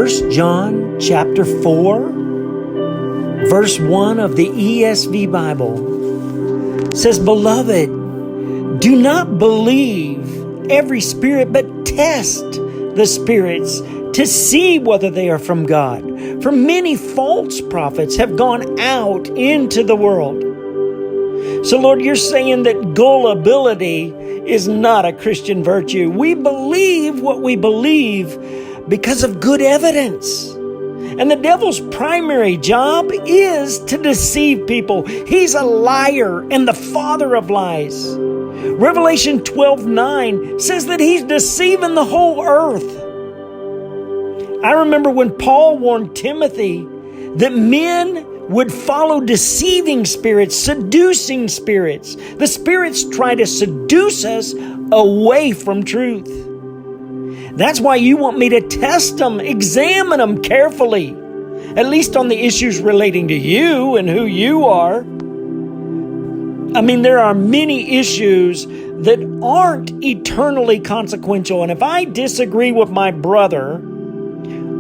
1 John chapter 4, verse 1 of the ESV Bible says, "Beloved, do not believe every spirit, but test the spirits to see whether they are from God. For many false prophets have gone out into the world." So Lord, you're saying that gullibility is not a Christian virtue. We believe what we believe because of good evidence. And the devil's primary job is to deceive people. He's a liar and the father of lies. Revelation 12:9 says that he's deceiving the whole earth. I remember when Paul warned Timothy that men would follow deceiving spirits, seducing spirits. The spirits try to seduce us away from truth. That's why you want me to test them, examine them carefully, at least on the issues relating to you and who you are. I mean, there are many issues that aren't eternally consequential. And if I disagree with my brother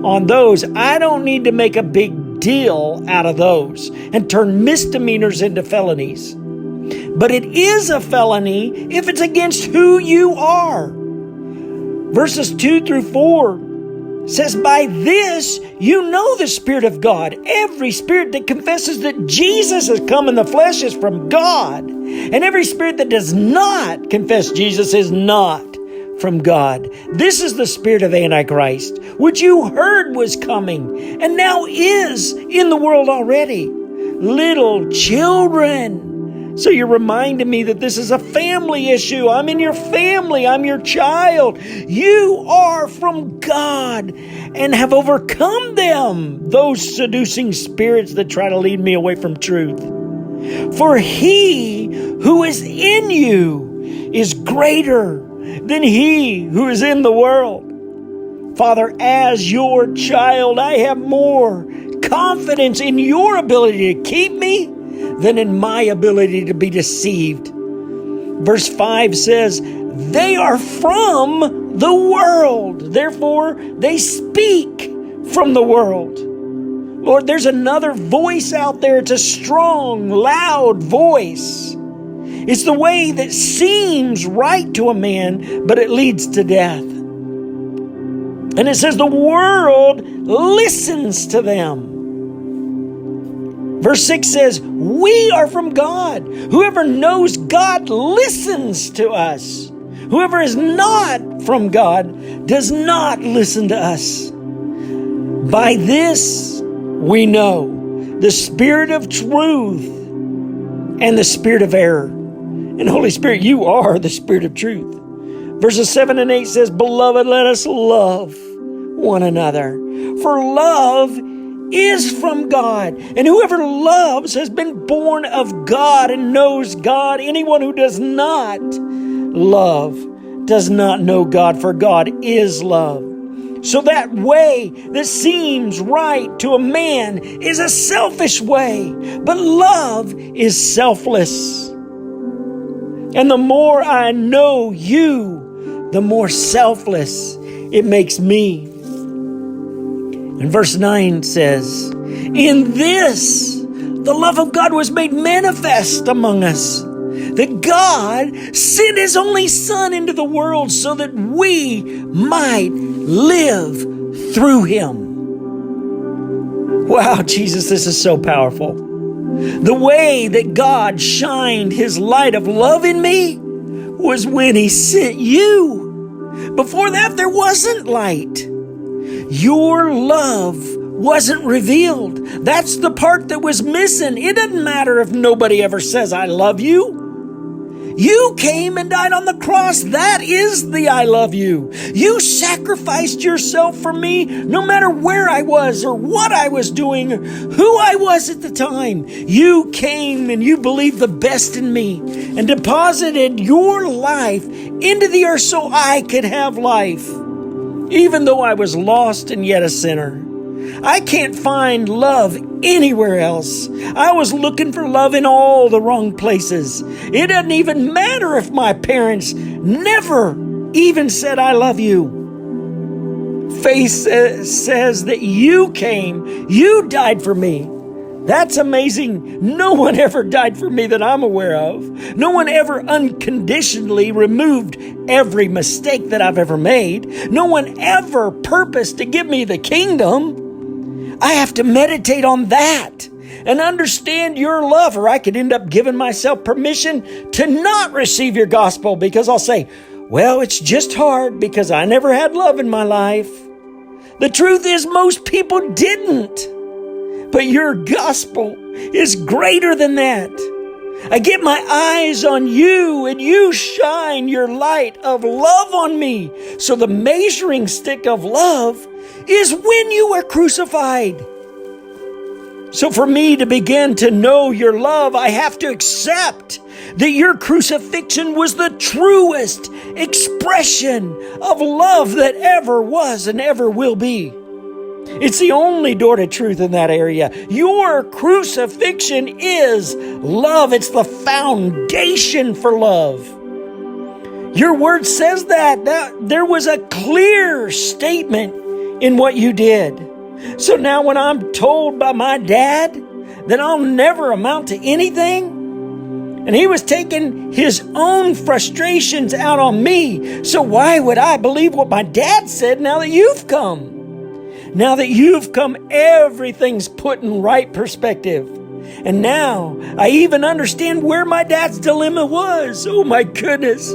on those, I don't need to make a big deal out of those and turn misdemeanors into felonies. But it is a felony if it's against who you are. Verses 2 through 4 says, "By this you know the Spirit of God. Every spirit that confesses that Jesus has come in the flesh is from God. And every spirit that does not confess Jesus is not from God. This is the spirit of Antichrist, which you heard was coming and now is in the world already." Little children. So you're reminding me that this is a family issue. I'm in your family. I'm your child. You are from God and have overcome them, those seducing spirits that try to lead me away from truth. For he who is in you is greater than he who is in the world. Father, as your child, I have more confidence in your ability to keep me than in my ability to be deceived. Verse 5 says, "They are from the world, therefore they speak from the world." Lord, there's another voice out there. It's a strong, loud voice. It's the way that seems right to a man, but it leads to death. And it says the world listens to them. Verse 6 says, "We are from God. Whoever knows God listens to us. Whoever is not from God does not listen to us. By this we know the spirit of truth and the spirit of error." And Holy Spirit, you are the Spirit of truth. Verses 7 and 8 says, "Beloved, let us love one another. For love is from God. And whoever loves has been born of God and knows God. Anyone who does not love does not know God, for God is love." So that way that seems right to a man is a selfish way, but love is selfless. And the more I know you, the more selfless it makes me. And verse 9 says, "In this, the love of God was made manifest among us, that God sent His only Son into the world so that we might live through Him." Wow, Jesus, this is so powerful. The way that God shined His light of love in me was when He sent you. Before that, there wasn't light. Your love wasn't revealed. That's the part that was missing. It doesn't matter if nobody ever says, "I love you." You came and died on the cross. That is the I love you. You sacrificed yourself for me no matter where I was or what I was doing, who I was at the time. You came and you believed the best in me and deposited your life into the earth so I could have life, even though I was lost and yet a sinner. I can't find love anywhere else. I was looking for love in all the wrong places. It doesn't even matter if my parents never even said, "I love you." faith says that you came, you died for me. That's amazing. No one ever died for me that I'm aware of. No one ever unconditionally removed every mistake that I've ever made. No one ever purposed to give me the kingdom. I have to meditate on that and understand your love, or I could end up giving myself permission to not receive your gospel because I'll say, well, it's just hard because I never had love in my life. The truth is most people didn't. But your gospel is greater than that. I get my eyes on you and you shine your light of love on me. So the measuring stick of love is when you were crucified. So for me to begin to know your love, I have to accept that your crucifixion was the truest expression of love that ever was and ever will be. It's the only door to truth in that area. Your crucifixion is love. It's the foundation for love. Your word says that there was a clear statement in what you did. So now when I'm told by my dad that I'll never amount to anything, and he was taking his own frustrations out on me, so why would I believe what my dad said now that you've come? Now that you've come, everything's put in right perspective. And now I even understand where my dad's dilemma was. Oh my goodness.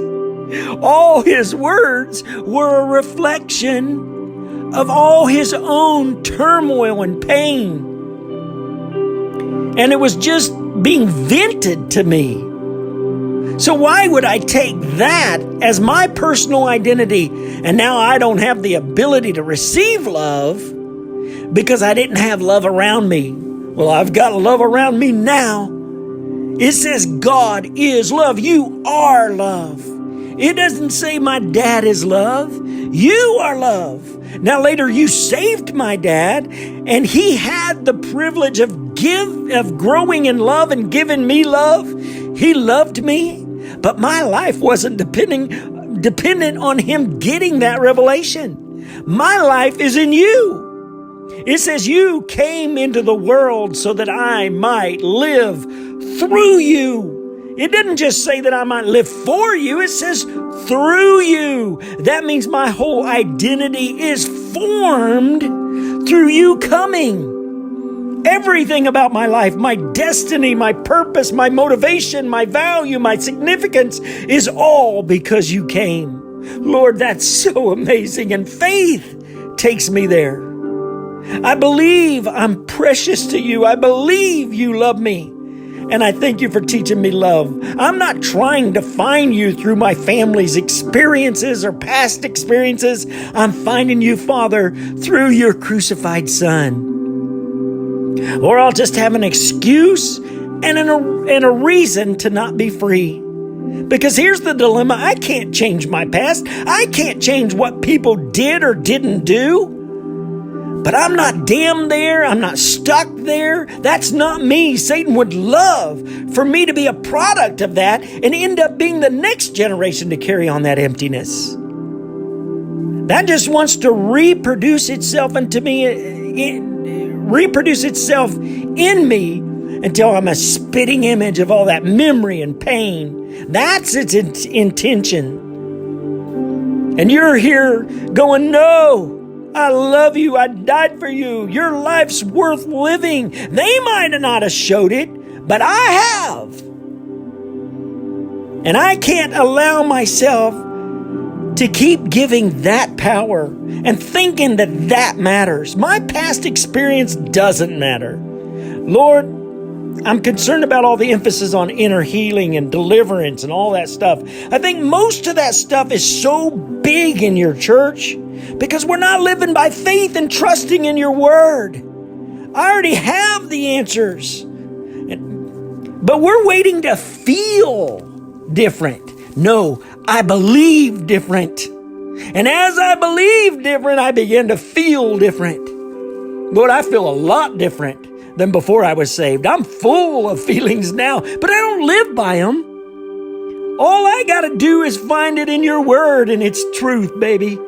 All his words were a reflection of all his own turmoil and pain. And it was just being vented to me. So why would I take that as my personal identity and now I don't have the ability to receive love because I didn't have love around me? Well, I've got love around me now. It says God is love. You are love. It doesn't say my dad is love. You are love. Now later you saved my dad and he had the privilege of growing in love and giving me love. He loved me. But my life wasn't dependent on him getting that revelation. My life is in you. It says you came into the world so that I might live through you. It didn't just say that I might live for you. It says through you. That means my whole identity is formed through you coming. Everything about my life, my destiny, my purpose, my motivation, my value, my significance is all because you came. Lord, that's so amazing. And faith takes me there. I believe I'm precious to you. I believe you love me. And I thank you for teaching me love. I'm not trying to find you through my family's experiences or past experiences. I'm finding you, Father, through your crucified Son. Or I'll just have an excuse and a reason to not be free. Because here's the dilemma. I can't change my past. I can't change what people did or didn't do. But I'm not damned there. I'm not stuck there. That's not me. Satan would love for me to be a product of that and end up being the next generation to carry on that emptiness. That just wants to reproduce itself into me, reproduce itself in me until I'm a spitting image of all that memory and pain. That's its intention. And you're here going, no, I love you. I died for you. Your life's worth living. They might not have showed it, but I have. And I can't allow myself to keep giving that power and thinking that that matters. My past experience doesn't matter. Lord, I'm concerned about all the emphasis on inner healing and deliverance and all that stuff. I think most of that stuff is so big in your church because we're not living by faith and trusting in your word. I already have the answers. But we're waiting to feel different. No, I believe different. And as I believe different, I begin to feel different. Lord, I feel a lot different than before I was saved. I'm full of feelings now, but I don't live by them. All I got to do is find it in your word, and it's truth, baby.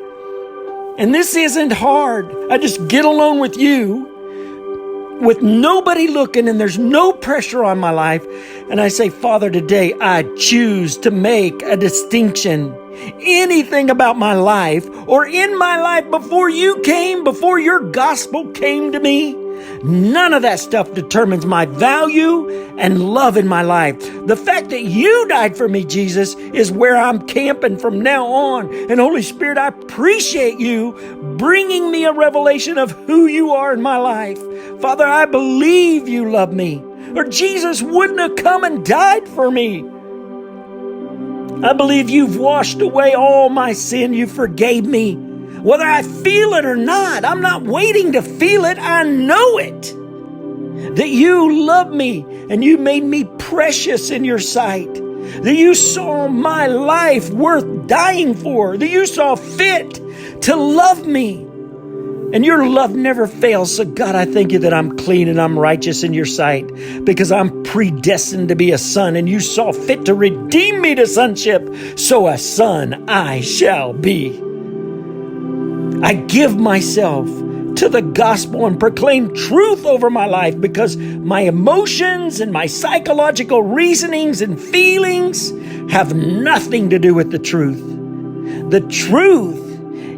And this isn't hard. I just get alone with you, with nobody looking, and there's no pressure on my life. And I say, Father, today I choose to make a distinction. Anything about my life or in my life before you came, before your gospel came to me, none of that stuff determines my value and love in my life. The fact that you died for me, Jesus, is where I'm camping from now on. And Holy Spirit, I appreciate you bringing me a revelation of who you are in my life. Father, I believe you love me, or Jesus wouldn't have come and died for me. I believe you've washed away all my sin. You forgave me. Whether I feel it or not, I'm not waiting to feel it. I know it. That you love me and you made me precious in your sight. That you saw my life worth dying for. That you saw fit to love me. And your love never fails. So God, I thank you that I'm clean and I'm righteous in your sight because I'm predestined to be a son, and you saw fit to redeem me to sonship. So a son I shall be. I give myself to the gospel and proclaim truth over my life because my emotions and my psychological reasonings and feelings have nothing to do with the truth. The truth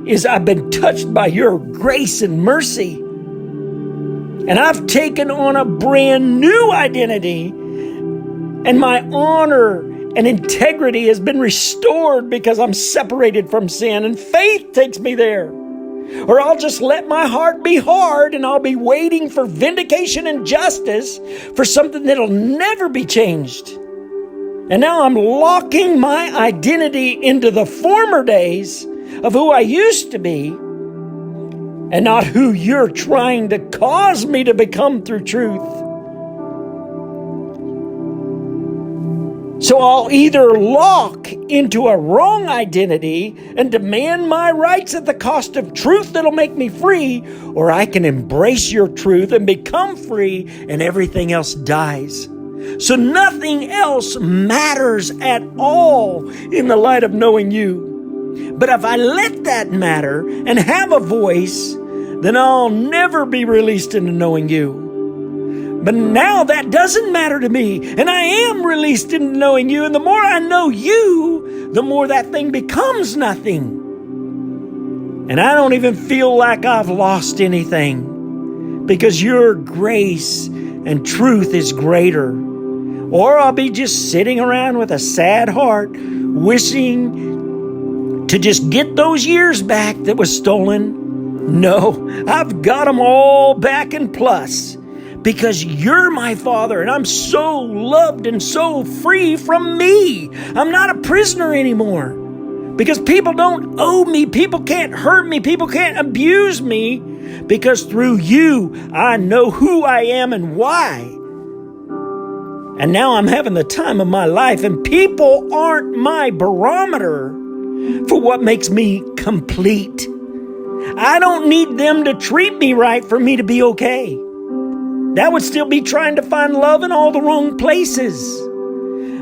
is I've been touched by your grace and mercy. And I've taken on a brand new identity, and my honor and integrity has been restored because I'm separated from sin, and faith takes me there. Or I'll just let my heart be hard and I'll be waiting for vindication and justice for something that'll never be changed. And now I'm locking my identity into the former days of who I used to be and not who you're trying to cause me to become through truth. So I'll either lock into a wrong identity and demand my rights at the cost of truth that'll make me free, or I can embrace your truth and become free and everything else dies. So nothing else matters at all in the light of knowing you. But if I let that matter and have a voice, then I'll never be released into knowing you. But now that doesn't matter to me, and I am released into knowing you. And the more I know you, the more that thing becomes nothing. And I don't even feel like I've lost anything because your grace and truth is greater. Or I'll be just sitting around with a sad heart, wishing to just get those years back that was stolen. No, I've got them all back and plus. Because you're my Father, and I'm so loved and so free from me. I'm not a prisoner anymore. Because people don't owe me. People can't hurt me. People can't abuse me. Because through you, I know who I am and why. And now I'm having the time of my life, and people aren't my barometer for what makes me complete. I don't need them to treat me right for me to be okay. That would still be trying to find love in all the wrong places.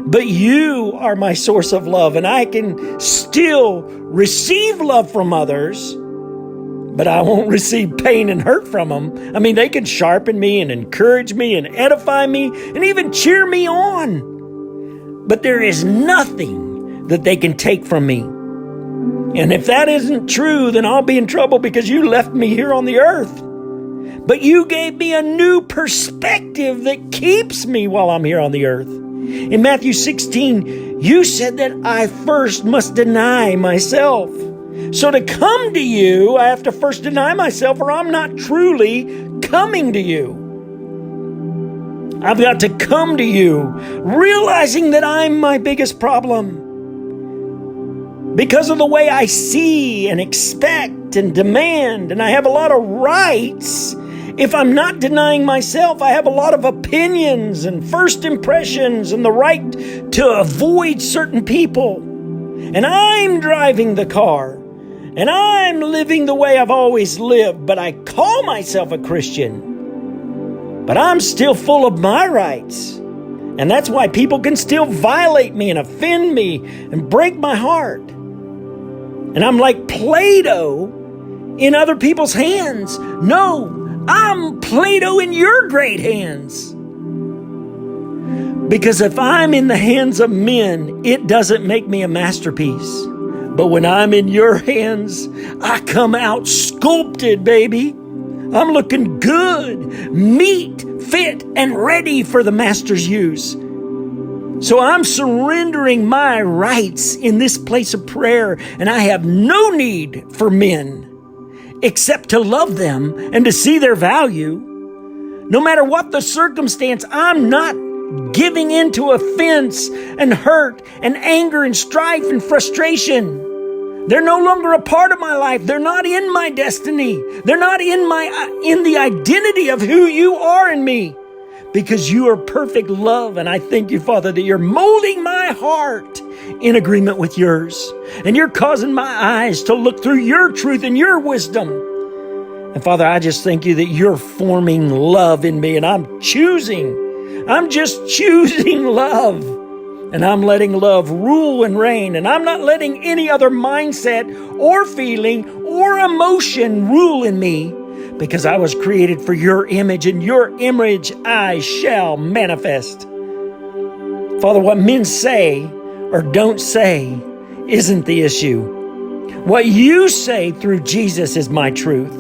But you are my source of love, and I can still receive love from others, but I won't receive pain and hurt from them. I mean, they can sharpen me and encourage me and edify me and even cheer me on. But there is nothing that they can take from me. And if that isn't true, then I'll be in trouble because you left me here on the earth. But you gave me a new perspective that keeps me while I'm here on the earth. In Matthew 16, you said that I first must deny myself. So to come to you, I have to first deny myself, or I'm not truly coming to you. I've got to come to you, realizing that I'm my biggest problem. Because of the way I see and expect and demand, and I have a lot of rights. If I'm not denying myself, I have a lot of opinions and first impressions and the right to avoid certain people. And I'm driving the car, and I'm living the way I've always lived, but I call myself a Christian. But I'm still full of my rights. And that's why people can still violate me and offend me and break my heart. And I'm like Play-Doh in other people's hands. No, I'm Play-Doh in your great hands. Because if I'm in the hands of men, it doesn't make me a masterpiece. But when I'm in your hands, I come out sculpted, baby. I'm looking good, meat, fit, and ready for the master's use. So I'm surrendering my rights in this place of prayer, and I have no need for men except to love them and to see their value. No matter what the circumstance, I'm not giving in to offense and hurt and anger and strife and frustration. They're no longer a part of my life. They're not in my destiny. They're not in the identity of who you are in me, because you are perfect love. And I thank you, Father, that you're molding my heart in agreement with yours. And you're causing my eyes to look through your truth and your wisdom. And Father, I just thank you that you're forming love in me, and I'm just choosing love. And I'm letting love rule and reign. And I'm not letting any other mindset or feeling or emotion rule in me, because I was created for your image, and your image I shall manifest. Father, what men say or don't say isn't the issue. What you say through Jesus is my truth.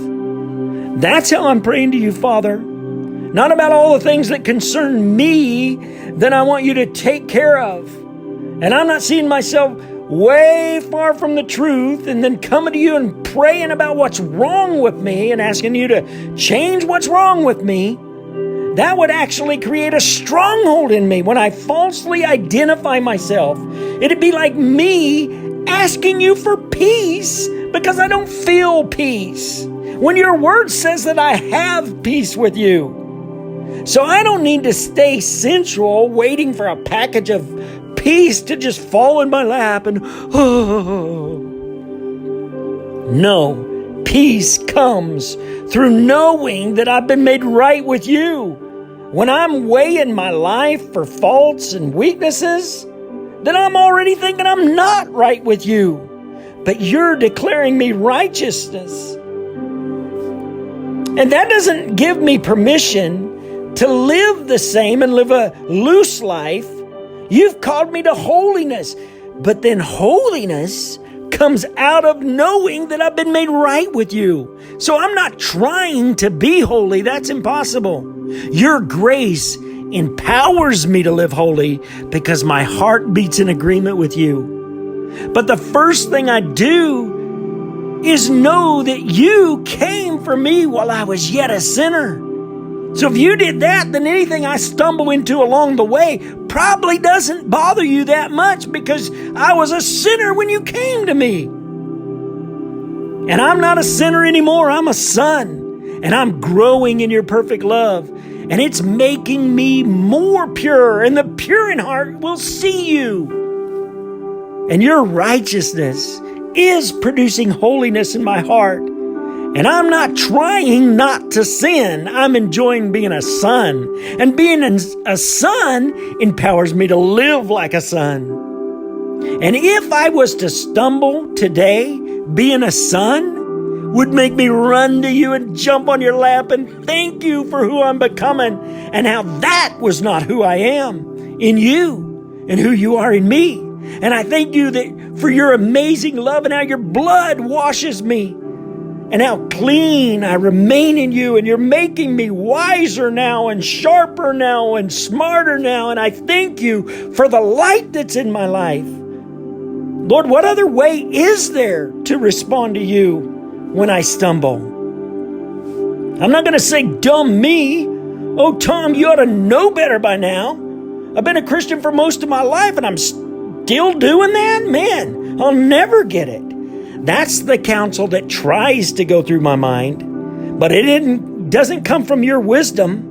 That's how I'm praying to you, Father. Not about all the things that concern me that I want you to take care of. And I'm not seeing myself way far from the truth and then coming to you and praying about what's wrong with me and asking you to change what's wrong with me. That would actually create a stronghold in me when I falsely identify myself. It'd be like me asking you for peace because I don't feel peace, when your word says that I have peace with you. So I don't need to stay sensual waiting for a package of peace to just fall in my lap and, oh. No, peace comes through knowing that I've been made right with you. When I'm weighing my life for faults and weaknesses, then I'm already thinking I'm not right with you. But you're declaring me righteousness. And that doesn't give me permission to live the same and live a loose life. You've called me to holiness. But then holiness comes out of knowing that I've been made right with you. So I'm not trying to be holy. That's impossible. Your grace empowers me to live holy because my heart beats in agreement with you. But the first thing I do is know that you came for me while I was yet a sinner. So if you did that, then anything I stumble into along the way probably doesn't bother you that much, because I was a sinner when you came to me. And I'm not a sinner anymore. I'm a son. And I'm growing in your perfect love. And it's making me more pure. And the pure in heart will see you. And your righteousness is producing holiness in my heart. And I'm not trying not to sin. I'm enjoying being a son. And being a son empowers me to live like a son. And if I was to stumble today, being a son would make me run to you and jump on your lap and thank you for who I'm becoming, and how that was not who I am in you and who you are in me. And I thank you that for your amazing love, and how your blood washes me, and how clean I remain in you, and you're making me wiser now and sharper now and smarter now. And I thank you for the light that's in my life. Lord, what other way is there to respond to you when I stumble? I'm not going to say, dumb me. Oh, Tom, you ought to know better by now. I've been a Christian for most of my life and I'm still doing that? Man, I'll never get it. That's the counsel that tries to go through my mind, but it doesn't come from your wisdom.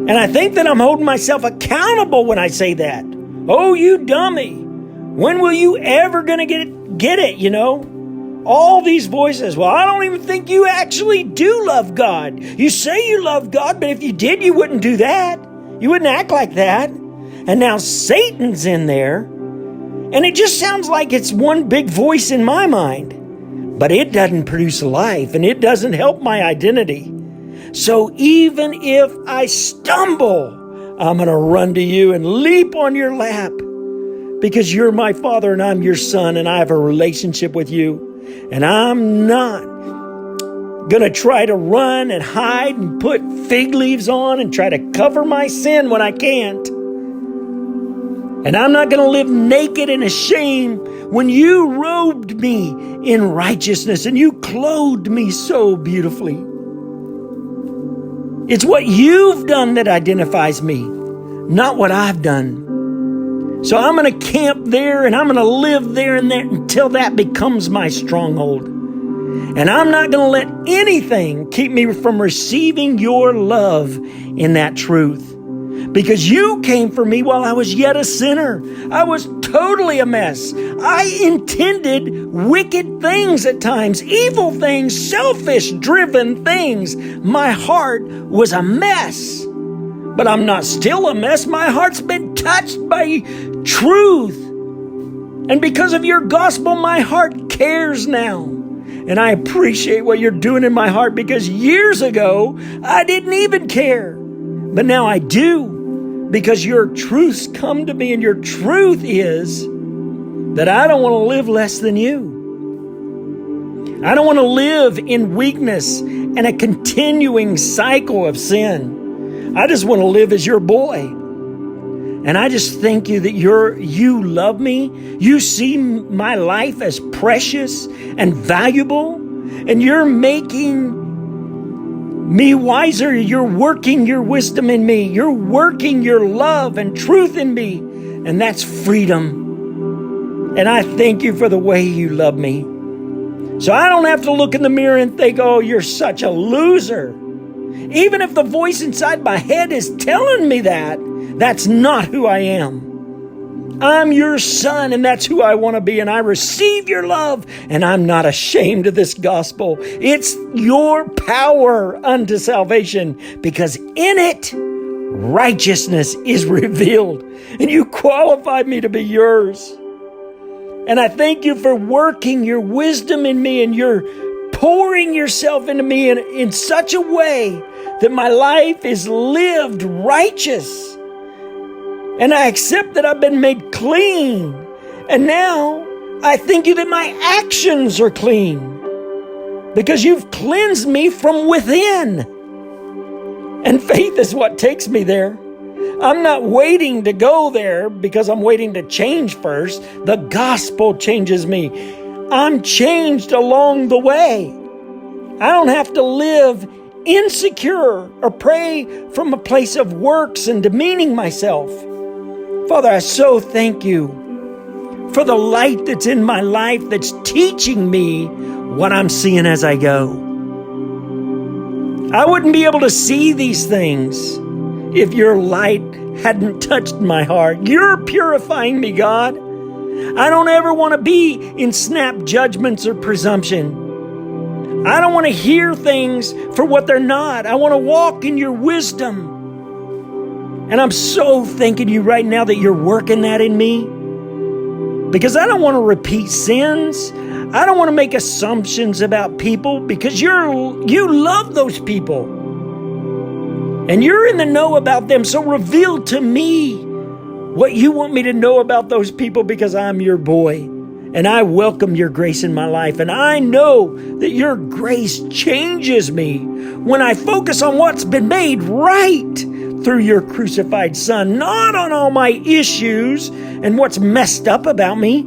And I think that I'm holding myself accountable when I say that. Oh, you dummy. When will you ever gonna get it, you know? All these voices. Well, I don't even think you actually do love God. You say you love God, but if you did, you wouldn't do that. You wouldn't act like that. And now Satan's in there. And it just sounds like it's one big voice in my mind. but it doesn't produce life and it doesn't help my identity. So even if I stumble, I'm going to run to you and leap on your lap because you're my Father and I'm your Son and I have a relationship with you. And I'm not going to try to run and hide and put fig leaves on and try to cover my sin when I can't. And I'm not going to live naked and ashamed when you robed me in righteousness and you clothed me so beautifully. It's what you've done that identifies me, not what I've done. So I'm going to camp there and I'm going to live there and there until that becomes my stronghold. And I'm not going to let anything keep me from receiving your love in that truth. Because you came for me while I was yet a sinner. I was totally a mess. I intended wicked things at times, evil things, selfish-driven things. My heart was a mess. But I'm not still a mess. My heart's been touched by truth. And because of your gospel, my heart cares now. And I appreciate what you're doing in my heart because years ago, I didn't even care. But now I do because your truths come to me and your truth is that I don't want to live less than you. I don't want to live in weakness and a continuing cycle of sin. I just want to live as your boy. And I just thank you that you love me. You see my life as precious and valuable. And you're making me wiser. You're working your wisdom in me. You're working your love and truth in me. And that's freedom. And I thank you for the way you love me. So I don't have to look in the mirror and think, oh, you're such a loser. Even if the voice inside my head is telling me that, that's not who I am. I'm your son, and that's who I want to be, and I receive your love, and I'm not ashamed of this gospel. It's your power unto salvation, because in it, righteousness is revealed, and you qualified me to be yours. And I thank you for working your wisdom in me, and you're pouring yourself into me in such a way that my life is lived righteous. And I accept that I've been made clean. And now I thank you that my actions are clean because you've cleansed me from within. And faith is what takes me there. I'm not waiting to go there because I'm waiting to change first. The gospel changes me. I'm changed along the way. I don't have to live insecure or pray from a place of works and demeaning myself. Father, I so thank you for the light that's in my life that's teaching me what I'm seeing as I go. I wouldn't be able to see these things if your light hadn't touched my heart. You're purifying me, God. I don't ever want to be in snap judgments or presumption. I don't want to hear things for what they're not. I want to walk in your wisdom. And I'm so thanking you right now that you're working that in me. Because I don't want to repeat sins. I don't want to make assumptions about people because you love those people. And you're in the know about them. So reveal to me what you want me to know about those people because I'm your boy. And I welcome your grace in my life. And I know that your grace changes me when I focus on what's been made right through your crucified Son, not on all my issues and what's messed up about me.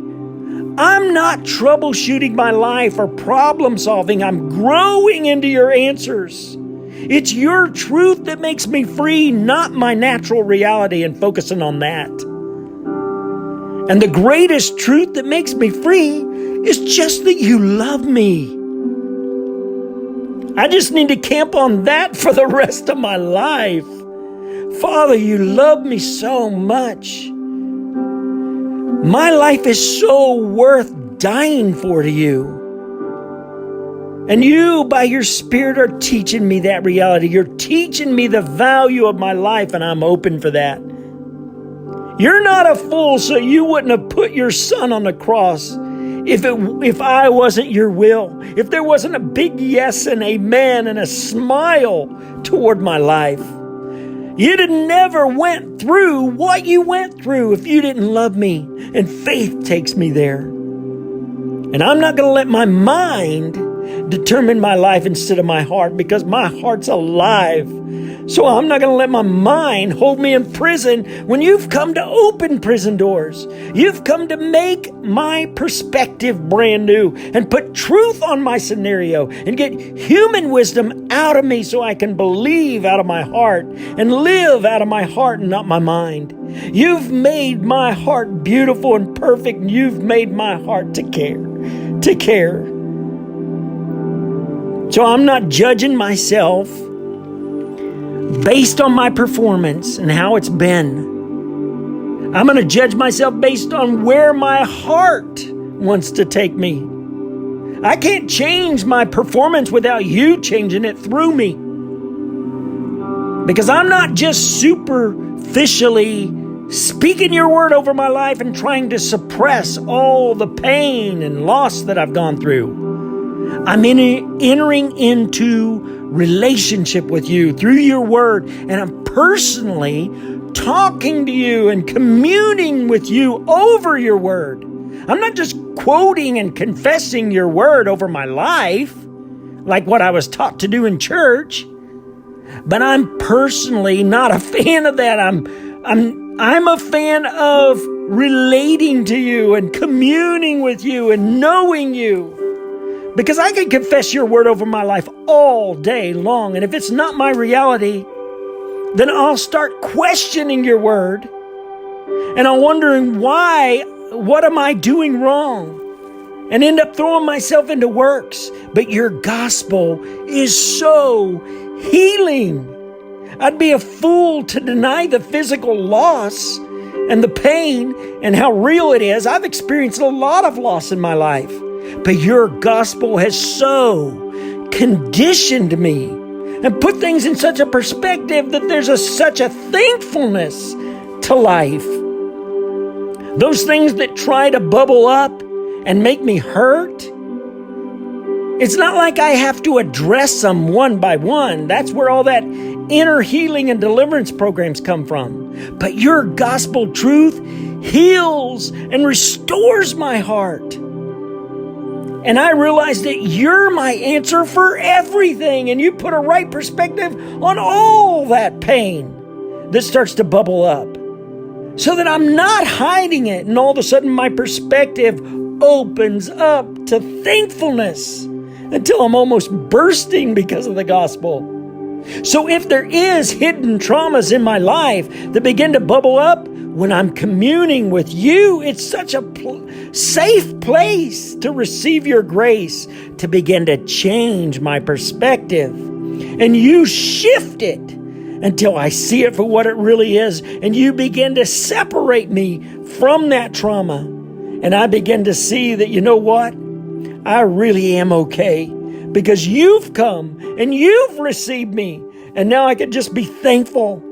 I'm not troubleshooting my life or problem solving. I'm growing into your answers. It's your truth that makes me free, not my natural reality, and focusing on that. And the greatest truth that makes me free is just that you love me. I just need to camp on that for the rest of my life. Father, you love me so much. My life is so worth dying for to you. And you, by your Spirit, are teaching me that reality. You're teaching me the value of my life, and I'm open for that. You're not a fool, so you wouldn't have put your Son on the cross if I wasn't your will, if there wasn't a big yes and amen and a smile toward my life. You'd have never went through what you went through if you didn't love me. And faith takes me there. And I'm not going to let my mind determine my life instead of my heart, because my heart's alive. So I'm not going to let my mind hold me in prison when you've come to open prison doors. You've come to make my perspective brand new and put truth on my scenario and get human wisdom out of me so I can believe out of my heart and live out of my heart and not my mind. You've made my heart beautiful and perfect, and you've made my heart to care. So I'm not judging myself based on my performance and how it's been. I'm going to judge myself based on where my heart wants to take me. I can't change my performance without you changing it through me. Because I'm not just superficially speaking your word over my life and trying to suppress all the pain and loss that I've gone through. I'm entering into relationship with you through your word, and I'm personally talking to you and communing with you over your word. I'm not just quoting and confessing your word over my life like what I was taught to do in church, but I'm personally not a fan of that. I'm a fan of relating to you and communing with you and knowing you. Because I can confess your word over my life all day long. And if it's not my reality, then I'll start questioning your word. And I'm wondering what am I doing wrong? And end up throwing myself into works. But your gospel is so healing. I'd be a fool to deny the physical loss and the pain and how real it is. I've experienced a lot of loss in my life. But your gospel has so conditioned me and put things in such a perspective that there's such a thankfulness to life. Those things that try to bubble up and make me hurt, it's not like I have to address them one by one. That's where all that inner healing and deliverance programs come from. But your gospel truth heals and restores my heart. And I realize that you're my answer for everything. And you put a right perspective on all that pain that starts to bubble up. So that I'm not hiding it. And all of a sudden my perspective opens up to thankfulness until I'm almost bursting because of the gospel. So if there is hidden traumas in my life that begin to bubble up, when I'm communing with you, it's such a safe place to receive your grace to begin to change my perspective. And you shift it until I see it for what it really is. And you begin to separate me from that trauma. And I begin to see that, you know what? I really am okay because you've come and you've received me. And now I can just be thankful.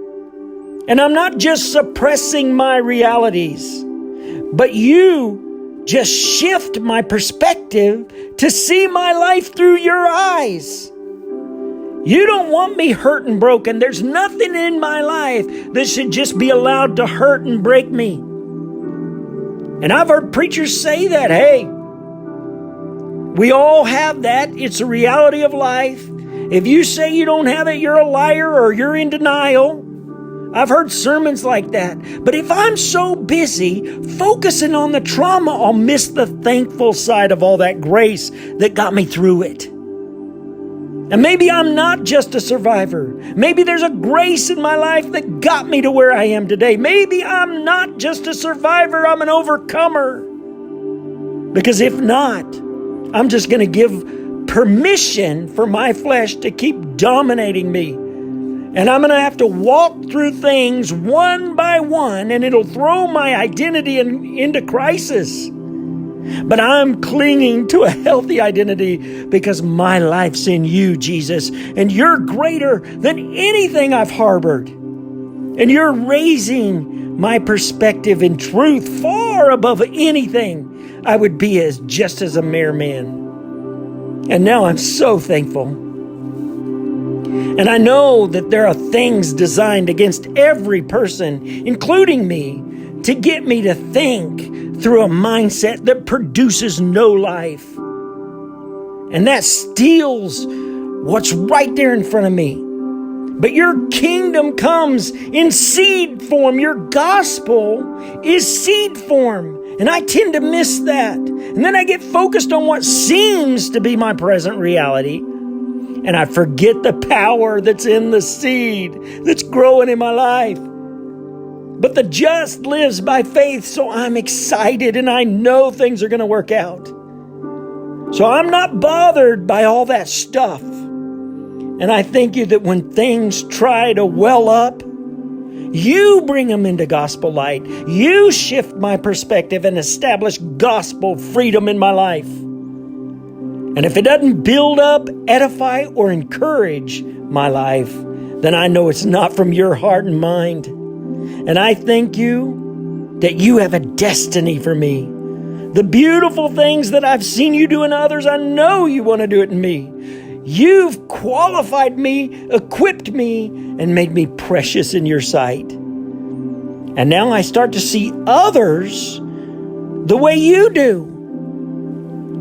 And I'm not just suppressing my realities, but you just shift my perspective to see my life through your eyes. You don't want me hurt and broken. There's nothing in my life that should just be allowed to hurt and break me. And I've heard preachers say that, hey, we all have that. It's a reality of life. If you say you don't have it, you're a liar or you're in denial. I've heard sermons like that. But if I'm so busy focusing on the trauma, I'll miss the thankful side of all that grace that got me through it. And maybe I'm not just a survivor. Maybe there's a grace in my life that got me to where I am today. Maybe I'm not just a survivor, I'm an overcomer. Because if not, I'm just going to give permission for my flesh to keep dominating me. And I'm going to have to walk through things one by one, and it'll throw my identity into crisis. But I'm clinging to a healthy identity because my life's in you, Jesus. And you're greater than anything I've harbored. And you're raising my perspective in truth far above anything I would be just as a mere man. And now I'm so thankful. And I know that there are things designed against every person, including me, to get me to think through a mindset that produces no life. And that steals what's right there in front of me. But your kingdom comes in seed form. Your gospel is seed form. And I tend to miss that. And then I get focused on what seems to be my present reality. And I forget the power that's in the seed that's growing in my life. But the just lives by faith, so I'm excited and I know things are going to work out. So I'm not bothered by all that stuff. And I thank you that when things try to well up, you bring them into gospel light. You shift my perspective and establish gospel freedom in my life. And if it doesn't build up, edify, or encourage my life, then I know it's not from your heart and mind. And I thank you that you have a destiny for me. The beautiful things that I've seen you do in others, I know you want to do it in me. You've qualified me, equipped me, and made me precious in your sight. And now I start to see others the way you do.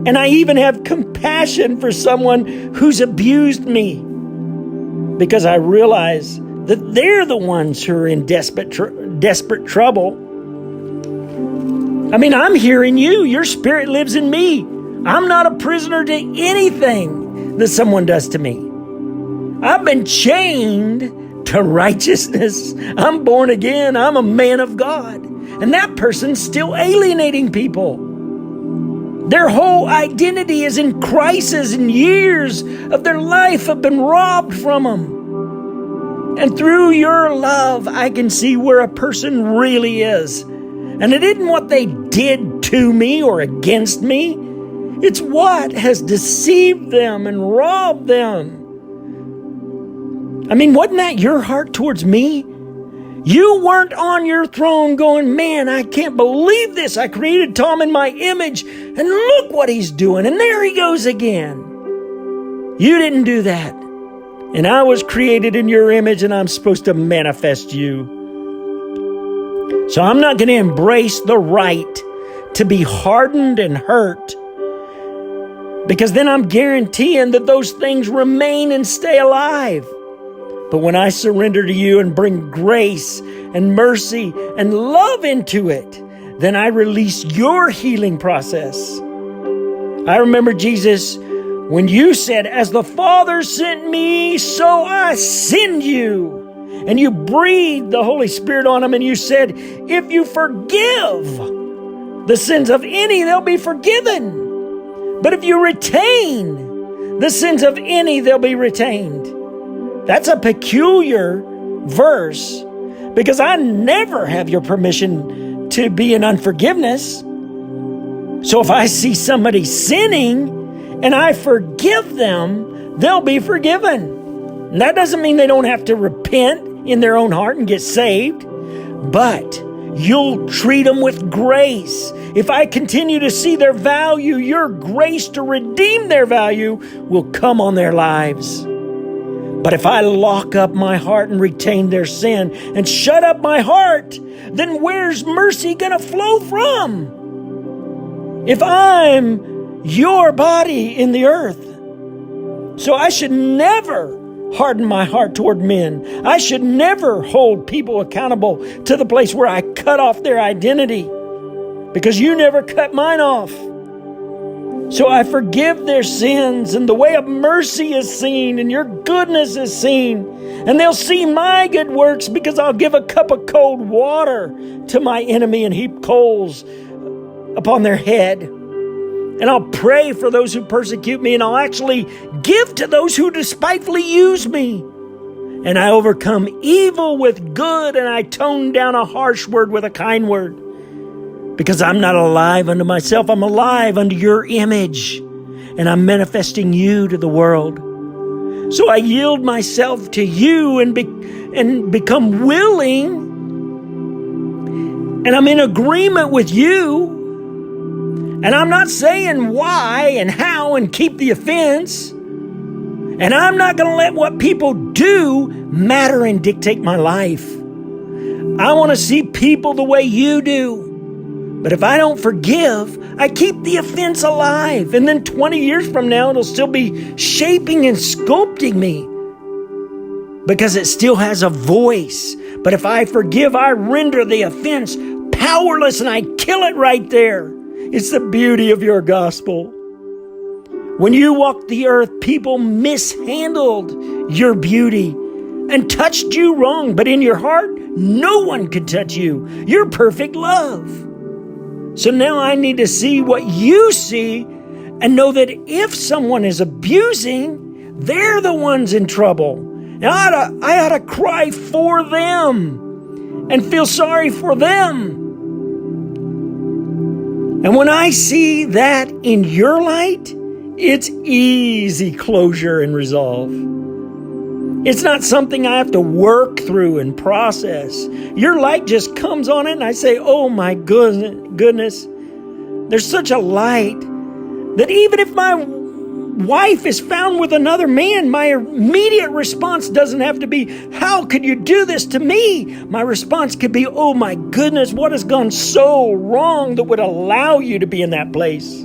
And I even have compassion for someone who's abused me, because I realize that they're the ones who are in desperate trouble. I mean, I'm hearing you. Your spirit lives in me. I'm not a prisoner to anything that someone does to me. I've been chained to righteousness. I'm born again. I'm a man of God. And that person's still alienating people. Their whole identity is in crisis, and years of their life have been robbed from them. And through your love, I can see where a person really is. And it isn't what they did to me or against me. It's what has deceived them and robbed them. I mean, wasn't that your heart towards me? You weren't on your throne going, man, I can't believe this. I created Tom in my image, and look what he's doing. And there he goes again. You didn't do that. And I was created in your image, and I'm supposed to manifest you. So I'm not going to embrace the right to be hardened and hurt, because then I'm guaranteeing that those things remain and stay alive. But when I surrender to you and bring grace and mercy and love into it, then I release your healing process. I remember, Jesus, when you said, as the Father sent me, so I send you. And you breathed the Holy Spirit on them, and you said, if you forgive the sins of any, they'll be forgiven. But if you retain the sins of any, they'll be retained. That's a peculiar verse, because I never have your permission to be in unforgiveness. So if I see somebody sinning and I forgive them, they'll be forgiven. And that doesn't mean they don't have to repent in their own heart and get saved, but you'll treat them with grace. If I continue to see their value, your grace to redeem their value will come on their lives. But if I lock up my heart and retain their sin and shut up my heart, then where's mercy going to flow from? If I'm your body in the earth, so I should never harden my heart toward men. I should never hold people accountable to the place where I cut off their identity, because you never cut mine off. So I forgive their sins, and the way of mercy is seen, and your goodness is seen. And they'll see my good works, because I'll give a cup of cold water to my enemy and heap coals upon their head. And I'll pray for those who persecute me, and I'll actually give to those who despitefully use me. And I overcome evil with good, and I tone down a harsh word with a kind word. Because I'm not alive unto myself, I'm alive unto your image, and I'm manifesting you to the world. So I yield myself to you and become willing, and I'm in agreement with you. And I'm not saying why and how and keep the offense. And I'm not going to let what people do matter and dictate my life. I want to see people the way you do. But if I don't forgive, I keep the offense alive. And then 20 years from now, it'll still be shaping and sculpting me because it still has a voice. But if I forgive, I render the offense powerless and I kill it right there. It's the beauty of your gospel. When you walked the earth, people mishandled your beauty and touched you wrong. But in your heart, no one could touch you. You're perfect love. So now I need to see what you see and know that if someone is abusing, they're the ones in trouble. Now I ought to cry for them and feel sorry for them. And when I see that in your light, it's easy closure and resolve. It's not something I have to work through and process. Your light just comes on it and I say, oh my goodness, there's such a light that even if my wife is found with another man, my immediate response doesn't have to be, how could you do this to me? My response could be, oh my goodness, what has gone so wrong that would allow you to be in that place?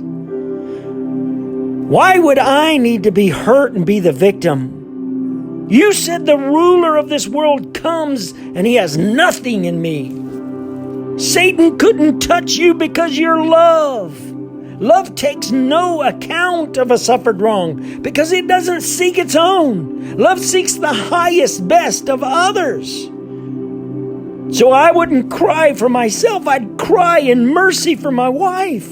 Why would I need to be hurt and be the victim? You said the ruler of this world comes and he has nothing in me. Satan couldn't touch you because you're love. Love takes no account of a suffered wrong because it doesn't seek its own. Love seeks the highest best of others. So I wouldn't cry for myself. I'd cry in mercy for my wife.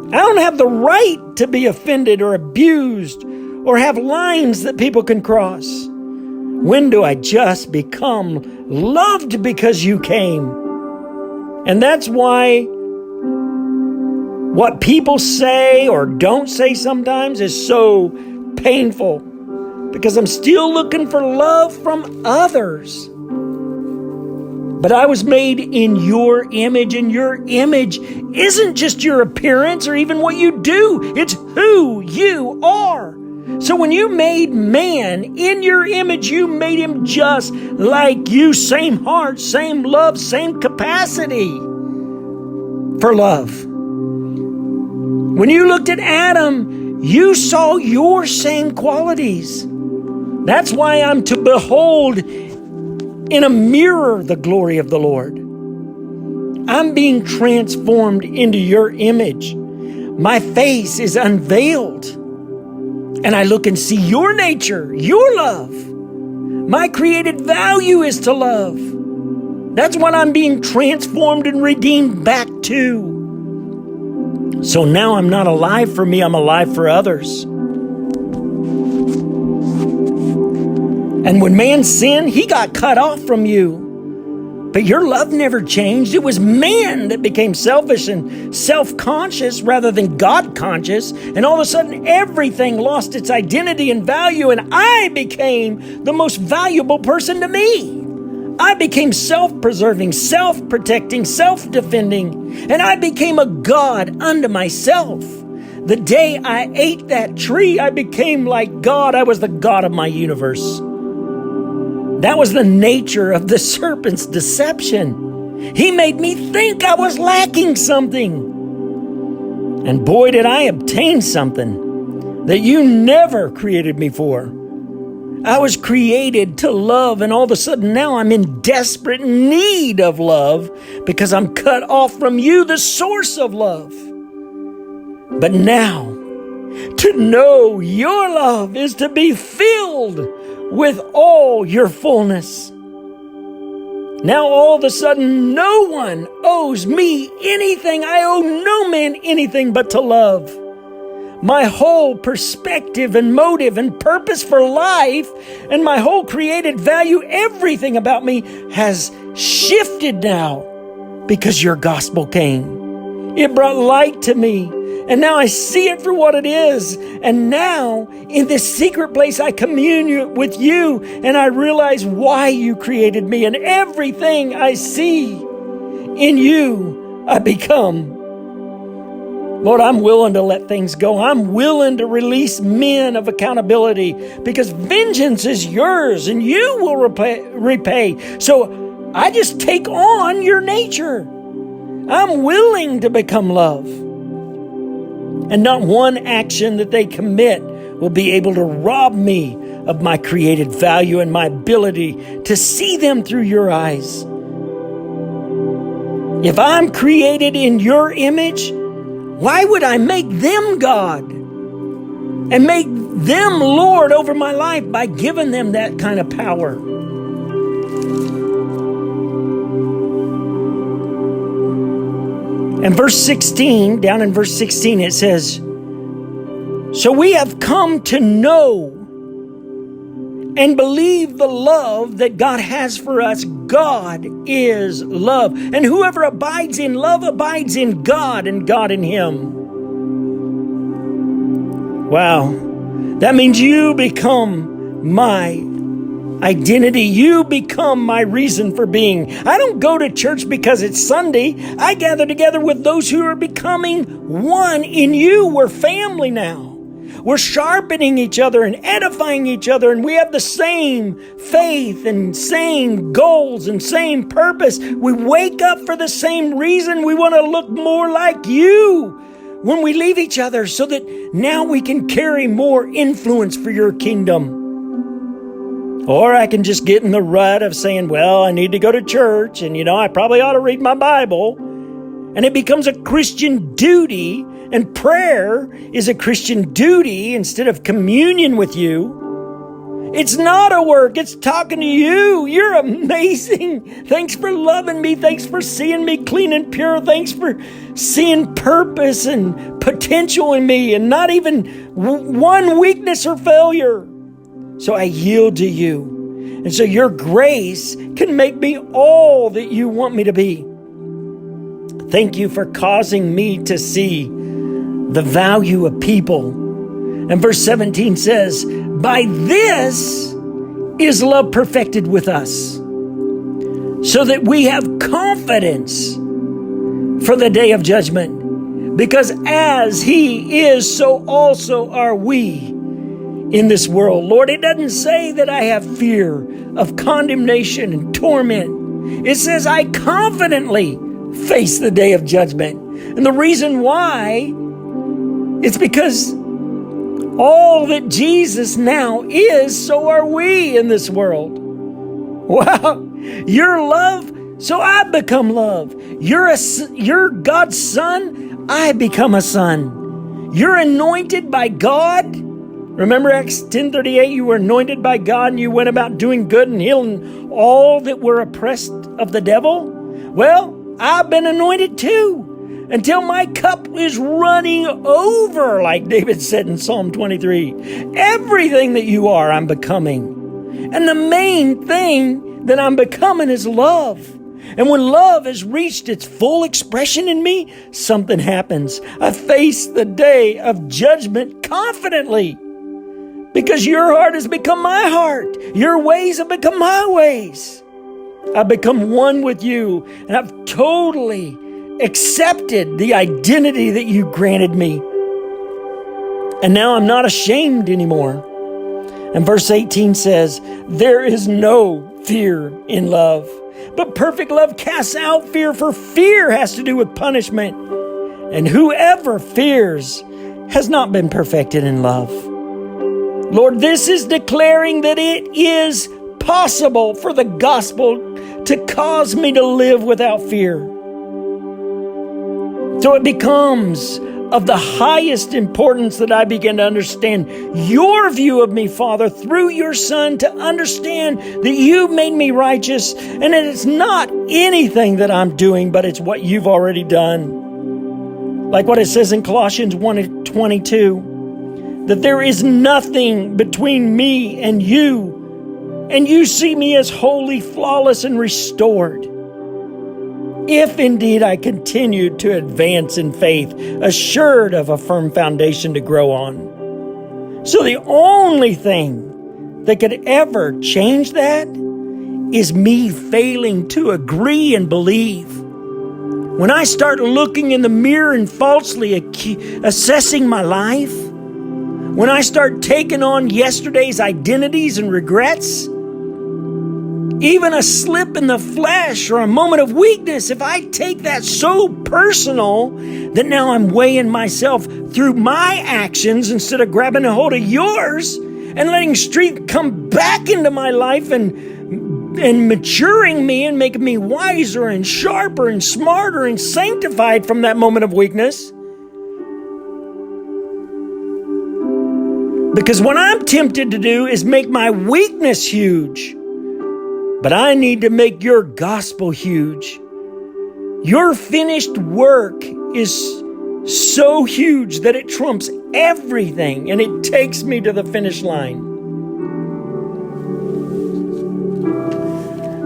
I don't have the right to be offended or abused or have lines that people can cross. When do I just become loved because you came? And that's why what people say or don't say sometimes is so painful, because I'm still looking for love from others. But I was made in your image, and your image isn't just your appearance or even what you do. It's who you are. So when you made man in your image, you made him just like you. Same heart, same love, same capacity for love. When you looked at Adam, you saw your same qualities. That's why I'm to behold in a mirror the glory of the Lord. I'm being transformed into your image. My face is unveiled, and I look and see your nature, your love. My created value is to love. That's what I'm being transformed and redeemed back to. So now I'm not alive for me, I'm alive for others. And when man sinned, he got cut off from you. But your love never changed. It was man that became selfish and self-conscious rather than God-conscious. And all of a sudden, everything lost its identity and value, and I became the most valuable person to me. I became self-preserving, self-protecting, self-defending, and I became a God unto myself. The day I ate that tree, I became like God. I was the God of my universe. That was the nature of the serpent's deception. He made me think I was lacking something. And boy, did I obtain something that you never created me for. I was created to love, and all of a sudden now I'm in desperate need of love because I'm cut off from you, the source of love. But now, to know your love is to be filled with all your fullness. Now all of a sudden, no one owes me anything. I owe no man anything but to love. My whole perspective and motive and purpose for life and my whole created value, everything about me has shifted now because your gospel came. It brought light to me. And now I see it for what it is. And now, in this secret place, I commune with you, and I realize why you created me. And everything I see in you, I become. Lord, I'm willing to let things go. I'm willing to release men of accountability because vengeance is yours and you will repay. So I just take on your nature. I'm willing to become love. And not one action that they commit will be able to rob me of my created value and my ability to see them through your eyes. If I'm created in your image, why would I make them God and make them Lord over my life by giving them that kind of power? And verse 16, down in verse 16, it says, so we have come to know and believe the love that God has for us. God is love. And whoever abides in love abides in God and God in him. Wow. That means you become my identity. You become my reason for being. I don't go to church because it's Sunday. I gather together with those who are becoming one in you. We're family now. We're sharpening each other and edifying each other, and we have the same faith and same goals and same purpose. We wake up for the same reason. We want to look more like you when we leave each other so that now we can carry more influence for your kingdom. Or I can just get in the rut of saying, well, I need to go to church, and I probably ought to read my Bible. And it becomes a Christian duty, and prayer is a Christian duty instead of communion with you. It's not a work. It's talking to you. You're amazing. Thanks for loving me. Thanks for seeing me clean and pure. Thanks for seeing purpose and potential in me and not even one weakness or failure. So I yield to you. And so your grace can make me all that you want me to be. Thank you for causing me to see the value of people. And verse 17 says, by this is love perfected with us, so that we have confidence for the day of judgment. Because as he is, so also are we in this world. Lord, it doesn't say that I have fear of condemnation and torment. It says I confidently face the day of judgment. And the reason why, it's because all that Jesus now is, so are we in this world. Wow. You're love, so I become love. You're God's son, I become a son. You're anointed by God. Remember Acts 10:38, you were anointed by God and you went about doing good and healing all that were oppressed of the devil. Well, I've been anointed too, until my cup is running over, like David said in Psalm 23. Everything that you are, I'm becoming. And the main thing that I'm becoming is love. And when love has reached its full expression in me, something happens. I face the day of judgment confidently, because your heart has become my heart. Your ways have become my ways. I've become one with you, and I've totally accepted the identity that you granted me. And now I'm not ashamed anymore. And verse 18 says, there is no fear in love, but perfect love casts out fear, for fear has to do with punishment. And whoever fears has not been perfected in love. Lord, this is declaring that it is possible for the gospel to cause me to live without fear. So it becomes of the highest importance that I begin to understand your view of me, Father, through your Son, to understand that you made me righteous and that it's not anything that I'm doing, but it's what you've already done. Like what it says in Colossians 1:22, that there is nothing between me and you see me as holy, flawless, and restored. If indeed I continue to advance in faith, assured of a firm foundation to grow on. So the only thing that could ever change that is me failing to agree and believe when I start looking in the mirror and falsely assessing my life, when I start taking on yesterday's identities and regrets, even a slip in the flesh or a moment of weakness, if I take that so personal that now I'm weighing myself through my actions instead of grabbing a hold of yours and letting strength come back into my life and maturing me and making me wiser and sharper and smarter and sanctified from that moment of weakness. Because what I'm tempted to do is make my weakness huge. But I need to make your gospel huge. Your finished work is so huge that it trumps everything, and it takes me to the finish line.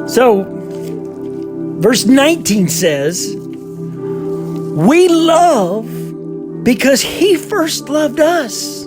So, verse 19 says, we love because He first loved us.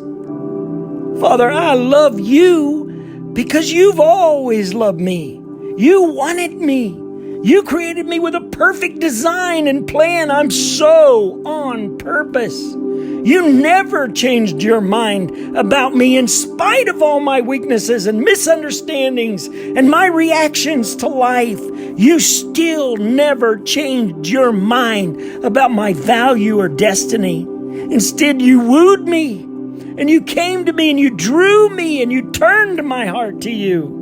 Father, I love You because You've always loved me. You wanted me. You created me with a perfect design and plan. I'm so on purpose. You never changed Your mind about me in spite of all my weaknesses and misunderstandings and my reactions to life. You still never changed Your mind about my value or destiny. Instead, You wooed me and You came to me and You drew me and You turned my heart to You.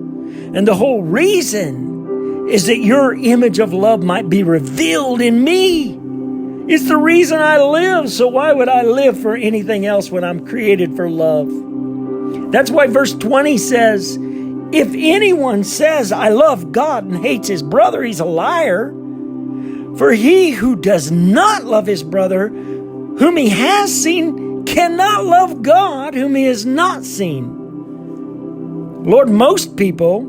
And the whole reason is that Your image of love might be revealed in me. It's the reason I live, so why would I live for anything else when I'm created for love? That's why verse 20 says, if anyone says, I love God and hates his brother, he's a liar. For he who does not love his brother, whom he has seen, cannot love God whom he has not seen. Lord, most people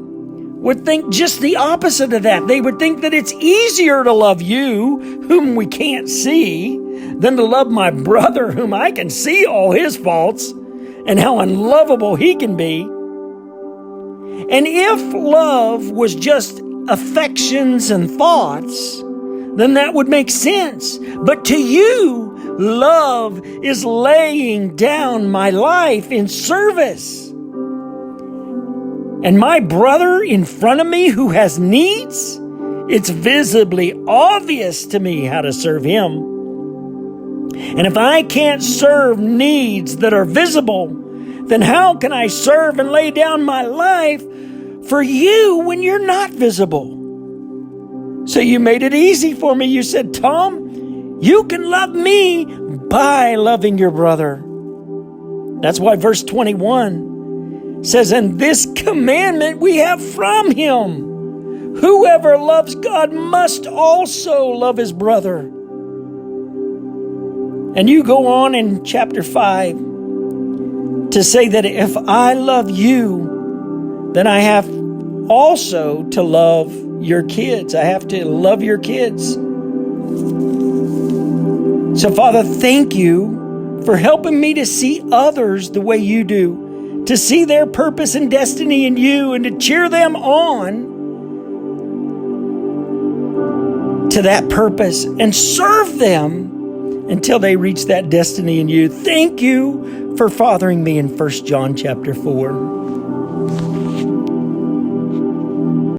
would think just the opposite of that. They would think that it's easier to love You, whom we can't see, than to love my brother, whom I can see all his faults and how unlovable he can be. And if love was just affections and thoughts, then that would make sense. But to You, love is laying down my life in service. And my brother in front of me who has needs, it's visibly obvious to me how to serve him. And if I can't serve needs that are visible, then how can I serve and lay down my life for You when You're not visible? So You made it easy for me. You said, Tom, you can love me by loving your brother. That's why verse 21 says, and this commandment we have from Him. Whoever loves God must also love his brother. And you go on in chapter 5 to say that if I love you, then I have also to love your kids. I have to love your kids. So, Father, thank You for helping me to see others the way You do. To see their purpose and destiny in You and to cheer them on to that purpose and serve them until they reach that destiny in You. Thank You for fathering me in 1 John chapter 4.